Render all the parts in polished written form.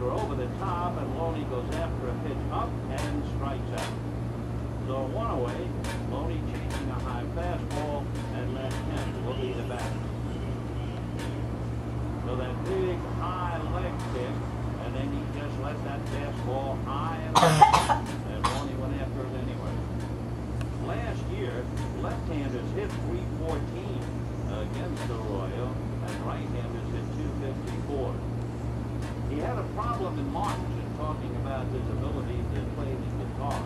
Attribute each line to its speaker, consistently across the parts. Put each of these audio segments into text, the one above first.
Speaker 1: are over the top, and Loney goes after a pitch up and strikes out. So one away, Loney chasing a high fastball, and left-hand will be the batter. So that big high leg kick, and then he just let that fastball high and low, and Loney went after it anyway. Last year, left-handers hit .314 against Arroyo, and right-handers hit .254. He had a problem in March in talking about his ability to play the guitar.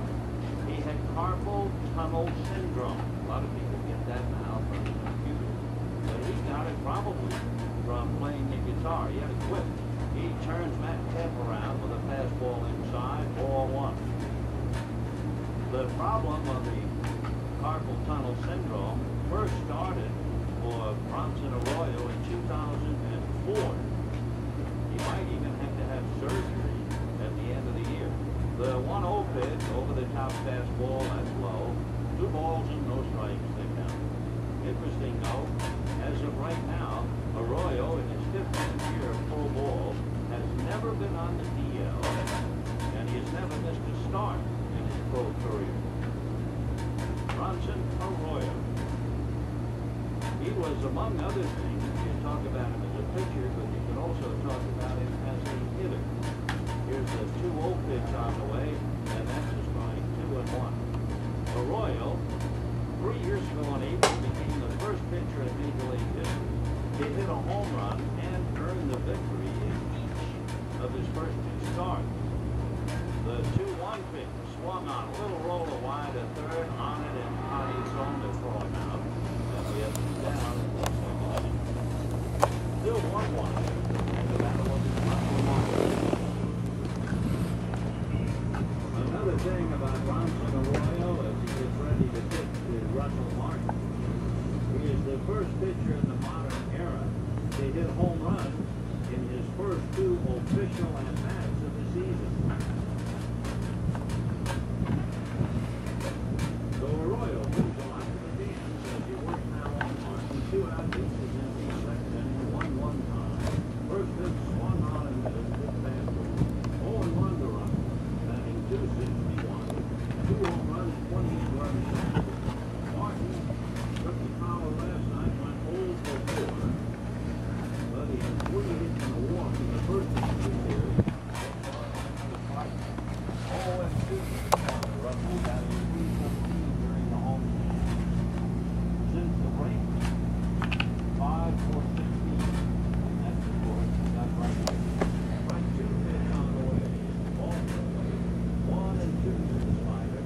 Speaker 1: He had carpal tunnel syndrome. A lot of people get that now from the computer. But he got it probably from playing the guitar. He had a whip. He turns Matt Kemp around with a fastball inside, ball one. The problem of the carpal tunnel syndrome first started for Bronson Arroyo in 2004. He might even have to have surgery at the end of the year. The 1-0 pitch over the top fastball, that's low. 2 balls and no strikes, they count. Interesting though, as of right now, Arroyo in his 15th year of pro ball has never been on the DL, and he has never missed a start in his pro career. Bronson Arroyo. He was, among other things, you talk about him as a pitcher, but you can also talk about him as a hitter. Here's a 2-0 pitch on the way, and that's a strike, 2-1. Arroyo, 3 years ago in April, became the first pitcher in Major League history to hit a home run and earn the victory in each of his first 2 starts. The 2-1 pitch swung on, a little roller wide to third, on it, and Patty's on to throw him out. And we have him down in the second inning. Still 1-1. The battle wasn't Another thing about Bronson Arroyo as he gets ready to pitch to Russell Martin, he is the first pitcher in the modern era to hit home runs in his first 2 official at-bats of the season. So Arroyo moves a lot to the fans as he works now on Martin. 2 out bases in the second inning, 1-1 tie. First pitch swung on and missed with fastball. 0-1 to Russell. 261, 2 home runs, 28 runs. Martin took the power last night, went 0 for 4. But he had 3 hits and a walk in the first inning of the series. 0-2 Russell got his 315 during the home game. Since the break, 5 for 16. And that's the score. Got right back. Right 2 pitch on the way. Ball 1 and 2 to the slider.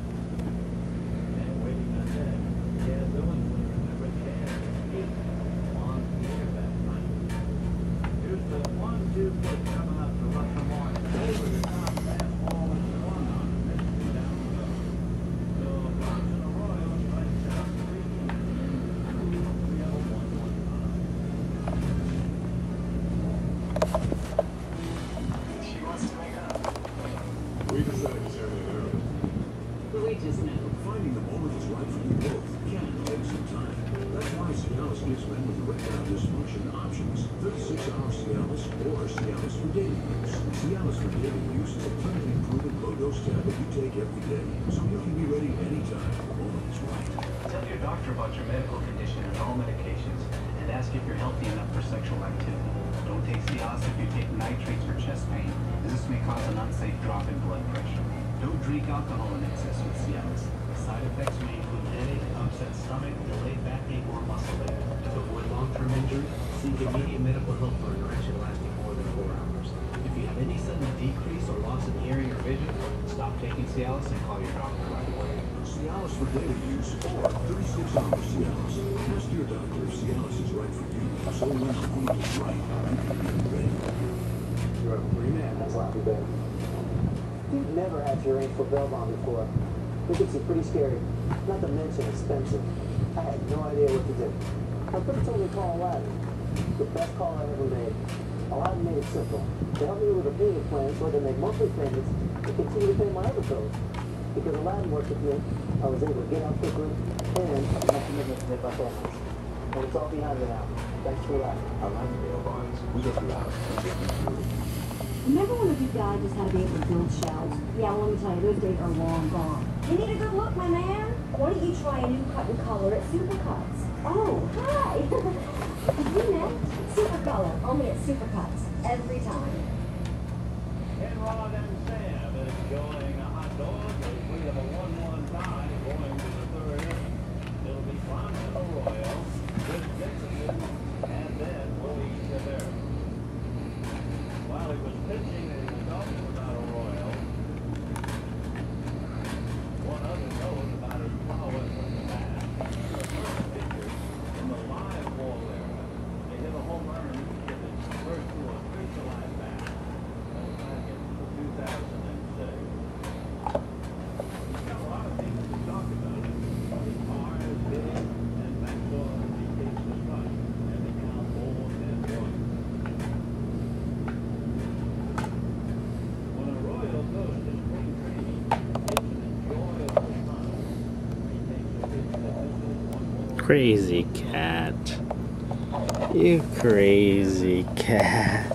Speaker 1: And waiting on that, Chad Billingsley, remember Chad, 8 on the air that night. Here's the 1-2 pitch coming up to Russell Martin. Over the top fastball and swung on it. Makes it down the road. So Bronson Arroyo strikes out 3 and 3-0-1-1 tie.
Speaker 2: She wants to make up.
Speaker 3: We decided to have it early.
Speaker 4: We just know.
Speaker 3: Finding the moment is right for you both can take some time. That's why Cialis gives men with erectile dysfunction options. 36-hour Cialis or Cialis for daily use. Cialis for daily use is a clinically proven low-dose tablet you take every day, so you can be ready anytime the moment is right.
Speaker 2: Tell your doctor about your medical condition and all medications, and ask if you're healthy enough for sexual activity. Don't take Cialis if you take nitrates for chest pain, as this may cause an unsafe drop in blood pressure. Don't drink alcohol in excess with Cialis. Side effects may include headache, upset stomach, delayed backache, or muscle ache. To avoid long-term injury, seek immediate medical help for an erection lasting more than 4 hours. If you have any sudden decrease or loss in hearing or vision, stop taking Cialis and call your doctor right away.
Speaker 3: Cialis for daily use or 36-hour Cialis. Ask your doctor if Cialis is right for you, so when the moment is right, you can be ready.
Speaker 5: You're a free man. That's Lappy Bay. You've never had your ankle bell on before. It gets you pretty scary, not to mention expensive. I had no idea what to do. My friend told me to call Aladdin. The best call I ever made. Aladdin made it simple. They helped me with a payment plan so I could make monthly payments and continue to pay my other bills. Because Aladdin worked with me, I was able to get out quickly and my commitment to make my families. And it's all behind me now. Thanks for that.
Speaker 3: Aladdin Bail Bonds. We look loud and get you through.
Speaker 6: Remember when a good guy just had to be able to build shells? Yeah, well, let me tell you, those days are long gone.
Speaker 7: You need a good look, my man? Why don't you try a new cut and color at Supercuts? Oh, hi! You met? Supercolor, only at Supercuts. Every time.
Speaker 1: Rod and Sam is enjoying a hot dog as we have a 1-1 tie going to the third inning. It'll be Fonzo Royal, Chris Dixon, and then Willie Rivera. While he was pitching, he was talking about Royal. One other note about his power from the bat. The first pitcher in the live ball area, they hit a home run in each of his first two official at bats. That was back in 2006. He's got a lot of things to talk about. His car is big, and Maxwell indicates the strike. And they count 4-1. When a Royal goes to spring training, it's an enjoyable time. He takes a pitch that misses 1 more.
Speaker 8: Crazy cat. You crazy cat.